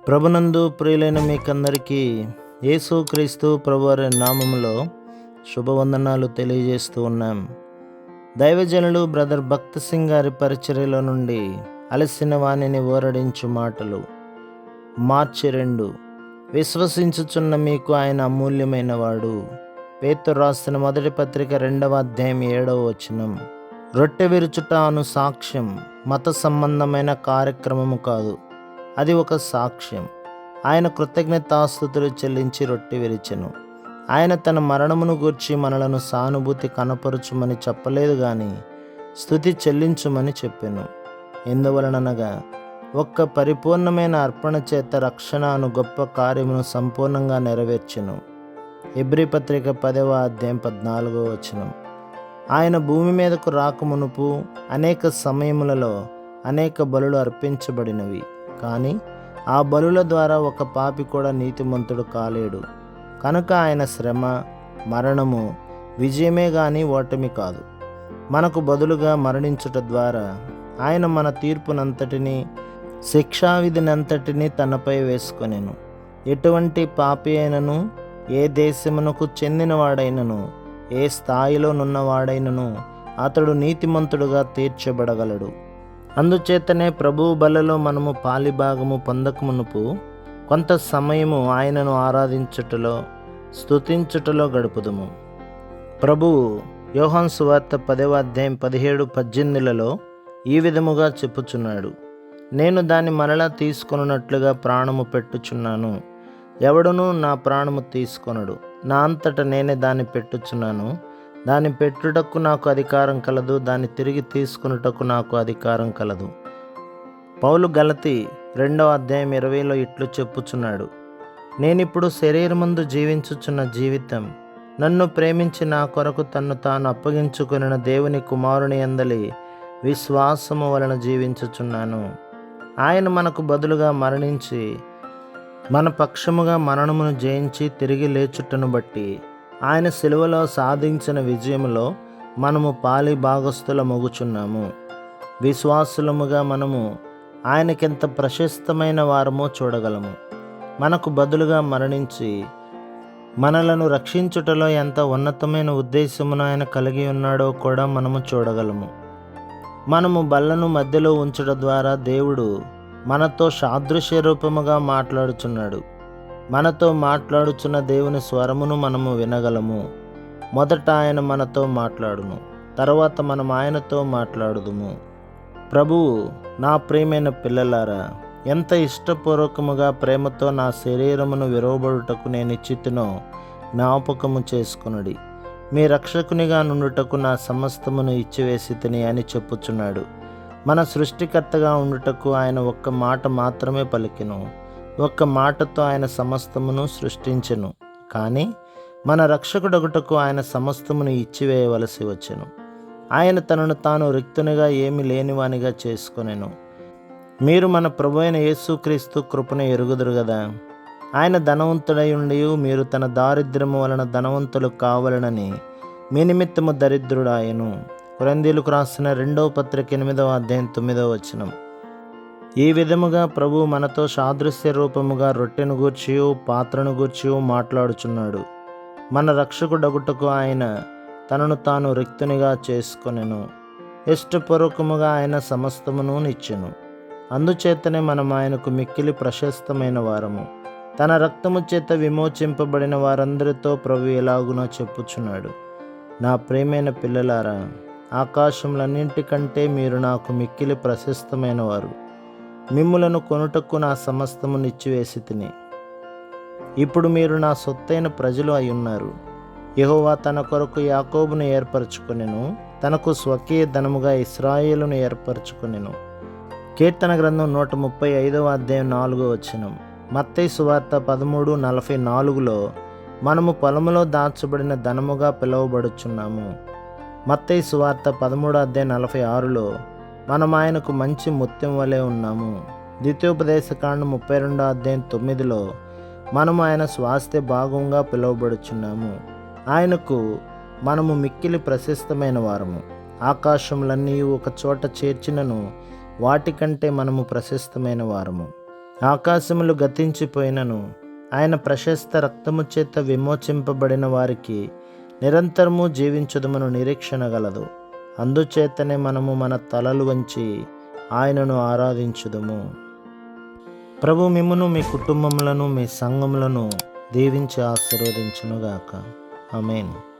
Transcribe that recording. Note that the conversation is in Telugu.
ప్రభునందు ప్రియులైన మీకందరికీ యేసుక్రీస్తు ప్రభువారి నామములో శుభవందనాలు తెలియజేస్తూ ఉన్నాం. దైవజనులు బ్రదర్ భక్త్ సింగ్ గారి పరిచర్యలో నుండి అలసిన వాణిని ఓరడించు మాటలు. మార్చి 2. విశ్వసించుచున్న మీకు ఆయన అమూల్యమైన వాడు. పేతురు రాసిన మొదటి పత్రిక 2వ అధ్యాయం 7వ వచనం. రొట్టె విరుచుట అను సాక్ష్యం మత సంబంధమైన కార్యక్రమము కాదు, అది ఒక సాక్ష్యం. ఆయన కృతజ్ఞతాస్తుతులు చెల్లించి రొట్టె విరిచెను. ఆయన తన మరణమును గూర్చి మనలను సానుభూతి కనపరుచుమని చెప్పలేదు గాని స్తుతి చెల్లించుమని చెప్పెను. ఎందువలననగా ఒక్క పరిపూర్ణమైన అర్పణ చేత రక్షణ అను గొప్ప కార్యమును సంపూర్ణంగా నెరవేర్చెను. హెబ్రీ పత్రిక 10వ అధ్యాయం 14వ వచనం. ఆయన భూమి మీదకు రాకమునుపు అనేక సమయములలో అనేక బలులు అర్పించబడినవి, కానీ ఆ బలుల ద్వారా ఒక పాపి కూడా నీతిమంతుడు కాలేడు. కనుక ఆయన శ్రమ, మరణము విజయమే గాని ఓటమి కాదు. మనకు బదులుగా మరణించుట ద్వారా ఆయన మన తీర్పునంతటినీ శిక్షావిధినంతటినీ తనపై వేసుకొనెను. ఎటువంటి పాపి అయినను, ఏ దేశమునకు చెందినవాడైనను, ఏ స్థాయిలో నున్నవాడైనను అతడు నీతిమంతుడుగా తీర్చబడగలడు. అందుచేతనే ప్రభువు బలలో మనము పాలిభాగము పొందకమునుపు కొంత సమయము ఆయనను ఆరాధించుటలో, స్తుతించుటలో గడుపుదుము. ప్రభువు యోహాను సువార్త 10వ అధ్యాయం 17-18లలో ఈ విధముగా చెప్పుచున్నాడు. నేను దాన్ని మరలా తీసుకొనున్నట్లుగా ప్రాణము పెట్టుచున్నాను. ఎవడునూ నా ప్రాణము తీసుకొనడు. నా అంతట నేనే దాన్ని పెట్టుచున్నాను. దాన్ని పెట్టుటకు నాకు అధికారం కలదు, దాన్ని తిరిగి తీసుకున్నటకు నాకు అధికారం కలదు. పౌలు గలతీ 2వ అధ్యాయం 20లో ఇట్లు చెప్పుచున్నాడు. నేనిప్పుడు శరీరమందు జీవించుచున్న జీవితం నన్ను ప్రేమించి నా కొరకు తన్ను తాను అప్పగించుకొనిన దేవుని కుమారుని యందలి విశ్వాసము వలన జీవించుచున్నాను. ఆయన మనకు బదులుగా మరణించి మన పక్షముగా మరణమును జయించి తిరిగి లేచుటను బట్టి ఆయన సిలువలో సాధించిన విజయములో మనము పాలి భాగస్థులమగుచున్నాము. విశ్వాసులముగా మనము ఆయనకెంత ప్రశస్తమైన వారమో చూడగలము. మనకు బదులుగా మరణించి మనలను రక్షించుటలో ఎంత ఉన్నతమైన ఉద్దేశమును ఆయన కలిగి ఉన్నాడో కూడా మనము చూడగలము. మనము బల్లను మధ్యలో ఉంచడం ద్వారా దేవుడు మనతో సాదృశ్య రూపముగా మాట్లాడుచున్నాడు. మనతో మాట్లాడుచున్న దేవుని స్వరమును మనము వినగలము. మొదట ఆయన మనతో మాట్లాడును, తర్వాత మనం ఆయనతో మాట్లాడుదుము. ప్రభువు, నా ప్రియమైన పిల్లలారా, ఎంత ఇష్టపూర్వకముగా ప్రేమతో నా శరీరమును విరవబడుటకు నేను ఇచ్చితినో జ్ఞాపకము చేసుకొనుడి. మీ రక్షకునిగా నుండుటకు నా సమస్తమును ఇచ్చివేసి తిని అని చెప్పుచున్నాడు. మన సృష్టికర్తగా ఉండుటకు ఆయన ఒక్క మాట మాత్రమే పలికెను. ఒక్క మాటతో ఆయన సమస్తమును సృష్టించెను. కానీ మన రక్షకుడగుటకు ఆయన సమస్తమును ఇచ్చివేయవలసి వచ్చెను. ఆయన తనను తాను రిక్తునిగా ఏమి లేనివానిగా చేసుకొనెను. మీరు మన ప్రభువైన యేసుక్రీస్తు కృపను ఎరుగుదురు గదా. ఆయన ధనవంతుడై ఉండి మీరు తన దారిద్ర్యము వలన ధనవంతులు కావాలనని మీ నిమిత్తము దరిద్రుడాయెను. కొరింథీయులకు రాసిన 2వ పత్రిక 8వ అధ్యాయం 9వ వచనం. ఈ విధముగా ప్రభు మనతో సాదృశ్య రూపముగా రొట్టెను గూర్చియు పాత్రను గూర్చియు మాట్లాడుచున్నాడు. మన రక్షకుడగుటకు ఆయన తనను తాను రిక్తునిగా చేసుకొనెను. ఇష్టపూర్వకముగా ఆయన సమస్తమును నిచ్చెను. అందుచేతనే మనం ఆయనకు మిక్కిలి ప్రశస్తమైన వారము. తన రక్తము చేత విమోచింపబడిన వారందరితో ప్రభు ఎలాగునో చెప్పుచున్నాడు. నా ప్రియమైన పిల్లలారా, ఆకాశములన్నింటికంటే మీరు నాకు మిక్కిలి ప్రశస్తమైన వారు. మిమ్ములను కొనుటకు నా సమస్తము నిచ్చివేసి తిని ఇప్పుడు మీరు నా సొత్తైన ప్రజలు అయ్యున్నారు. యెహోవా తన కొరకు యాకోబును ఏర్పరచుకొనెను, తనకు స్వకీయ ధనముగా ఇశ్రాయేలును ఏర్పరచుకొనెను. కీర్తన గ్రంథం 135వ అధ్యాయం 4వ వచనం. మత్తయి సువార్త 13:44లో మనము పొలములో దాచబడిన ధనముగా పిలువబడుచున్నాము. మత్తయి సువార్త 13వ అధ్యాయం 46లో మనం ఆయనకు మంచి ముత్యం వలె ఉన్నాము. ద్వితీయోపదేశకాండం 32వ అధ్యాయం 9లో మనము ఆయన స్వాస్థ్య భాగంగా పిలువబడుచున్నాము. ఆయనకు మనము మిక్కిలి ప్రశస్తమైన వారము. ఆకాశములన్నీ ఒక చోట చేర్చినను వాటికంటే మనము ప్రశస్తమైన వారము. ఆకాశములు గతించిపోయినను ఆయన ప్రశస్త రక్తము చేత విమోచింపబడిన వారికి నిరంతరము జీవించుదమను నిరీక్షణ గలదు. అందుచేతనే మనము మన తలలు వంచి ఆయనను ఆరాధించుదుము. ప్రభు మిమ్మును, మీ కుటుంబములను, మీ సంఘములను దీవించి ఆశీర్వదించునుగాక. ఆమేన్.